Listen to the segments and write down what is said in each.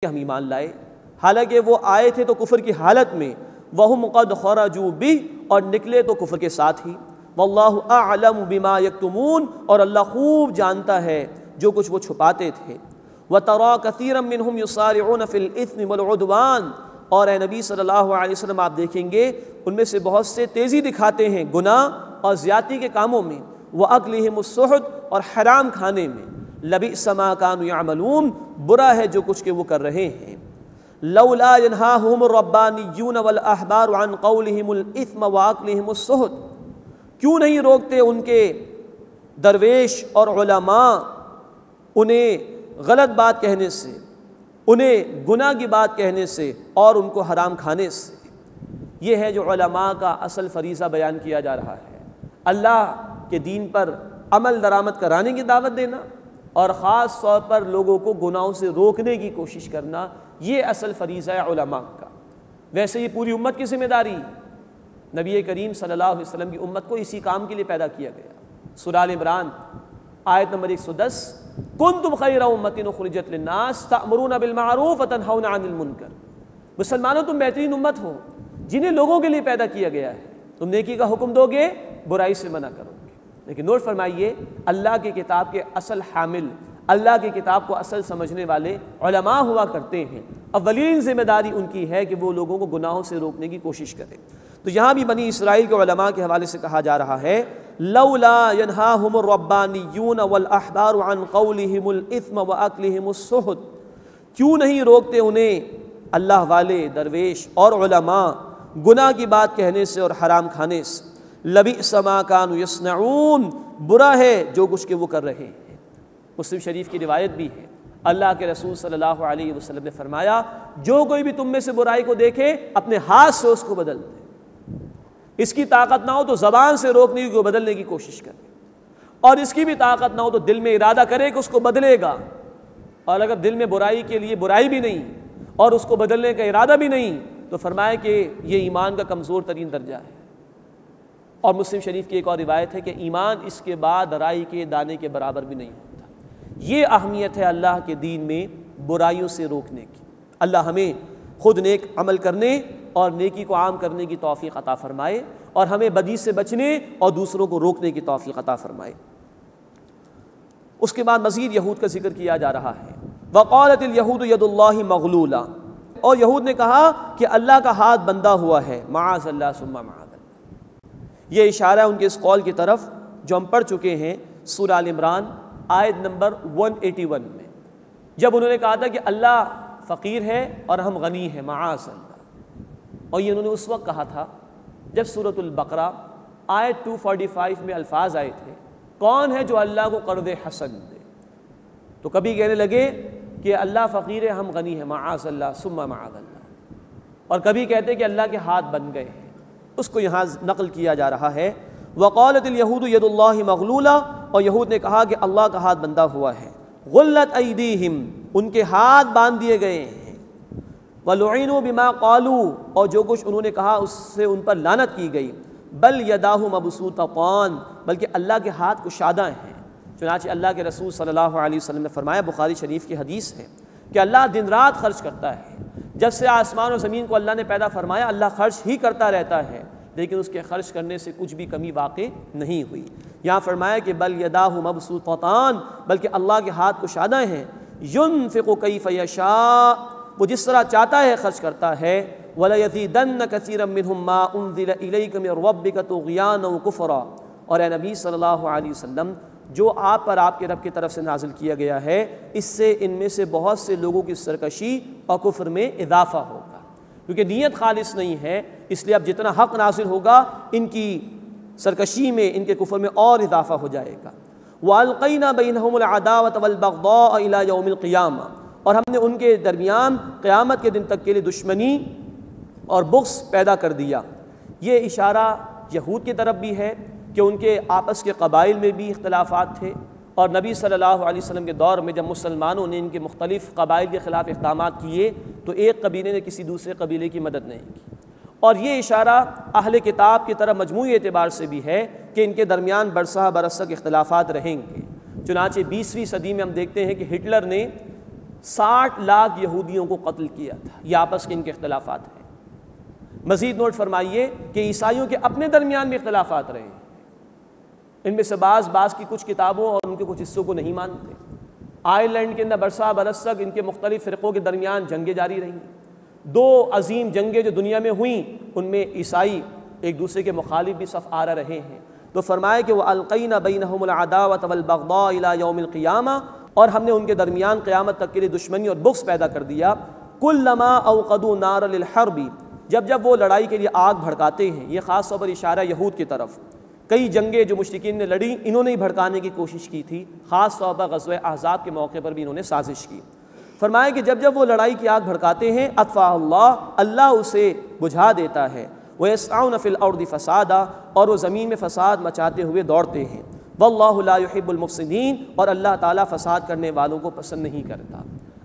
ہم ایمان لائے، حالانکہ وہ آئے تھے تو کفر کی حالت میں، وَهُمْ قَدْ خَرَجُوا بِهِ، اور نکلے تو کفر کے ساتھ ہی، وَاللَّهُ أَعْلَمُ بِمَا يَكْتُمُونَ، اور اللہ خوب جانتا ہے جو کچھ وہ چھپاتے تھے۔ وَتَرَى كَثِيرًا مِّنْهُمْ يُسَارِعُونَ فِي الْإِثْمِ وَالْعُدْوَانِ، اور اے نبی صلی اللہ علیہ وسلم آپ دیکھیں گے ان میں سے بہت سے تیزی دکھاتے ہیں گناہ اور زیادتی کے کاموں میں، وَأَكْلِهِمُ السُّحْتَ، اور حرام کھانے میں، لَبِئْسَ مَا كَانُوا يَعْمَلُونَ، برا ہے جو کچھ کہ وہ کر رہے ہیں۔ لولا ينهاهم الربانيون والاحبار عن قولهم الاثم واكلهم السحت، کیوں نہیں روکتے ان کے درویش اور علماء انہیں غلط بات کہنے سے، انہیں گناہ کی بات کہنے سے اور ان کو حرام کھانے سے۔ یہ ہے جو علماء کا اصل فریضہ بیان کیا جا رہا ہے، اللہ کے دین پر عمل درآمد کرانے کی دعوت دینا اور خاص طور پر لوگوں کو گناہوں سے روکنے کی کوشش کرنا، یہ اصل فریضہ ہے علماء کا۔ ویسے یہ پوری امت کی ذمہ داری، نبی کریم صلی اللہ علیہ وسلم کی امت کو اسی کام کے لیے پیدا کیا گیا۔ سورہ آل عمران آیت نمبر 110، کنتم خیر امۃ اخرجت للناس تأمرون بالمعروف وتنہون عن المنکر، مسلمانوں تم بہترین امت ہو جنہیں لوگوں کے لیے پیدا کیا گیا ہے، تم نیکی کا حکم دو گے، برائی سے منع کرو گے۔ لیکن نوٹ فرمائیے، اللہ کی کتاب کے اصل حامل، اللہ کی کتاب کو اصل سمجھنے والے علماء ہوا کرتے ہیں، اولین ذمہ داری ان کی ہے کہ وہ لوگوں کو گناہوں سے روکنے کی کوشش کریں۔ تو یہاں بھی بنی اسرائیل کے علماء کے حوالے سے کہا جا رہا ہے، لولا ينهاهم الربانيون والاحبار عن قولهم الاثم واكلهم السحت، کیوں نہیں روکتے انہیں اللہ والے درویش اور علماء گناہ کی بات کہنے سے اور حرام کھانے سے، لبئس ما كانوا يصنعون، برا ہے جو کچھ کہ وہ کر رہے ہیں۔ مسلم شریف کی روایت بھی ہے، اللہ کے رسول صلی اللہ علیہ وسلم نے فرمایا، جو کوئی بھی تم میں سے برائی کو دیکھے اپنے ہاتھ سے اس کو بدل دے، اس کی طاقت نہ ہو تو زبان سے روکنے کی، بدلنے کی کوشش کرے، اور اس کی بھی طاقت نہ ہو تو دل میں ارادہ کرے کہ اس کو بدلے گا، اور اگر دل میں برائی کے لیے برائی بھی نہیں اور اس کو بدلنے کا ارادہ بھی نہیں تو فرمایا کہ یہ ایمان کا کمزور ترین درجہ ہے۔ اور مسلم شریف کی ایک اور روایت ہے کہ ایمان اس کے بعد رائی کے دانے کے برابر بھی نہیں ہوتا۔ یہ اہمیت ہے اللہ کے دین میں برائیوں سے روکنے کی۔ اللہ ہمیں خود نیک عمل کرنے اور نیکی کو عام کرنے کی توفیق عطا فرمائے، اور ہمیں بدی سے بچنے اور دوسروں کو روکنے کی توفیق عطا فرمائے۔ اس کے بعد مزید یہود کا ذکر کیا جا رہا ہے، وقالت الیہود ید اللہ مغلولہ، اور یہود نے کہا کہ اللہ کا ہاتھ بندھا ہوا ہے، معاذ اللہ ثم معاذ اللہ۔ یہ اشارہ ہے ان کے اس قول کی طرف جو ہم پڑھ چکے ہیں سورہ آل عمران آیت نمبر 181 میں، جب انہوں نے کہا تھا کہ اللہ فقیر ہے اور ہم غنی ہیں، معاذ اللہ۔ اور یہ انہوں نے اس وقت کہا تھا جب سورۃ البقرہ آیت 245 میں الفاظ آئے تھے، کون ہے جو اللہ کو قرض حسن دے؟ تو کبھی کہنے لگے کہ اللہ فقیر ہے ہم غنی ہیں، معاذ اللہ ثم معاذ اللہ، اور کبھی کہتے کہ اللہ کے ہاتھ بن گئے ہیں۔ اس کو یہاں نقل کیا جا رہا ہے، وقالت الیہود ید اللہ مغلولہ، اور یہود نے کہا کہ اللہ کا ہاتھ بندھا ہوا ہے، غلت ایدیہم، ان کے ہاتھ باندھ دیے گئے ہیں، وَلُعِنُوا بِمَا قَالُوا، اور جو کچھ انہوں نے کہا اس سے ان پر لعنت کی گئی، بل یداہ مبسوطتان، بلکہ اللہ کے ہاتھ کشادہ ہیں۔ چنانچہ اللہ کے رسول صلی اللہ علیہ وسلم نے فرمایا، بخاری شریف کی حدیث ہے کہ اللہ دن رات خرچ کرتا ہے، جب سے آسمان اور زمین کو اللہ نے پیدا فرمایا اللہ خرچ ہی کرتا رہتا ہے، لیکن اس کے خرچ کرنے سے کچھ بھی کمی واقع نہیں ہوئی۔ یہاں فرمایا کہ بل یداہ مبسوطتان، بلکہ اللہ کے ہاتھ کشادہ ہیں، ينفق کیف یشاء، وہ جس طرح چاہتا ہے خرچ کرتا ہے، وَلَيَزِيدَنَّ كَثِيرًا مِّنْهُم مَّا أُنزِلَ إِلَيْكَ مِن رَّبِّكَ طُغْيَانًا وَكُفْرًا، اور اے نبی صلی اللہ علیہ وسلم جو آپ پر آپ کے رب کی طرف سے نازل کیا گیا ہے، اس سے ان میں سے بہت سے لوگوں کی سرکشی اور کفر میں اضافہ ہوگا، کیونکہ نیت خالص نہیں ہے، اس لیے اب جتنا حق نازل ہوگا ان کی سرکشی میں، ان کے کفر میں اور اضافہ ہو جائے گا۔ وَأَلْقَيْنَا بَيْنَهُمُ الْعَدَاوَةَ وَالْبَغْضَاءَ إِلَى يَوْمِ الْقِيَامَةِ، اور ہم نے ان کے درمیان قیامت کے دن تک کے لیے دشمنی اور بغض پیدا کر دیا۔ یہ اشارہ یہود کی طرف بھی ہے کہ ان کے آپس کے قبائل میں بھی اختلافات تھے، اور نبی صلی اللہ علیہ وسلم کے دور میں جب مسلمانوں نے ان کے مختلف قبائل کے خلاف اقدامات کیے تو ایک قبیلے نے کسی دوسرے قبیلے کی مدد نہیں کی، اور یہ اشارہ اہل کتاب کی طرف مجموعی اعتبار سے بھی ہے کہ ان کے درمیان برسہ برس تک اختلافات رہیں گے۔ چنانچہ 20ویں صدی میں ہم دیکھتے ہیں کہ ہٹلر نے 60 لاکھ یہودیوں کو قتل کیا تھا۔ یہ آپس کے ان کے اختلافات ہیں۔ مزید نوٹ فرمائیے کہ عیسائیوں کے اپنے درمیان بھی اختلافات رہے ہیں، ان میں سے بعض کی کچھ کتابوں اور ان کے کچھ حصوں کو نہیں مانتے۔ آئرلینڈ کے اندر برسا برس تک ان کے مختلف فرقوں کے درمیان جنگیں جاری رہیں۔ 2 عظیم جنگیں جو دنیا میں ہوئیں ان میں عیسائی ایک دوسرے کے مخالف بھی صف آرہ رہے ہیں۔ تو فرمایا کہ وَأَلْقَيْنَا بَيْنَهُمُ الْعَدَاوَةَ وَالْبَغْضَاءَ إِلَى يَوْمِ الْقِيَامَةِ، اور ہم نے ان کے درمیان قیامت تک کے لیے دشمنی اور بغض پیدا کر دیا۔ كُلَّمَا أَوْقَدُوا نَارًا لِلْحَرْبِ، جب وہ لڑائی کے لیے آگ بھڑکاتے ہیں، یہ خاص طور پر اشارہ یہود کی طرف۔ کئی جنگیں جو مشرکین نے لڑی انہوں نے ہی بھڑکانے کی کوشش کی تھی، خاص طور پر غزوہ احزاب کے موقع پر بھی انہوں نے سازش کی۔ فرمایا کہ جب وہ لڑائی کی آگ بھڑکاتے ہیں اطفاء اللہ اسے بجھا دیتا ہے۔ وَيَسْعَوْنَ فِي الْأَرْضِ فَسَادًا، اور وہ زمین میں فساد مچاتے ہوئے دوڑتے ہیں۔ وَاللَّهُ لَا يُحِبُّ الْمُفْسِدِينَ، اور اللہ تعالیٰ فساد کرنے والوں کو پسند نہیں کرتا۔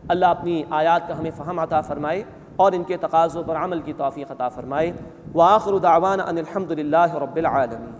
اللہ اپنی آیات کا ہمیں فہم عطا فرمائے اور ان کے تقاضوں پر عمل کی توفیق عطا فرمائے۔ وآخر دعوانا ان الحمد للہ رب العالمین۔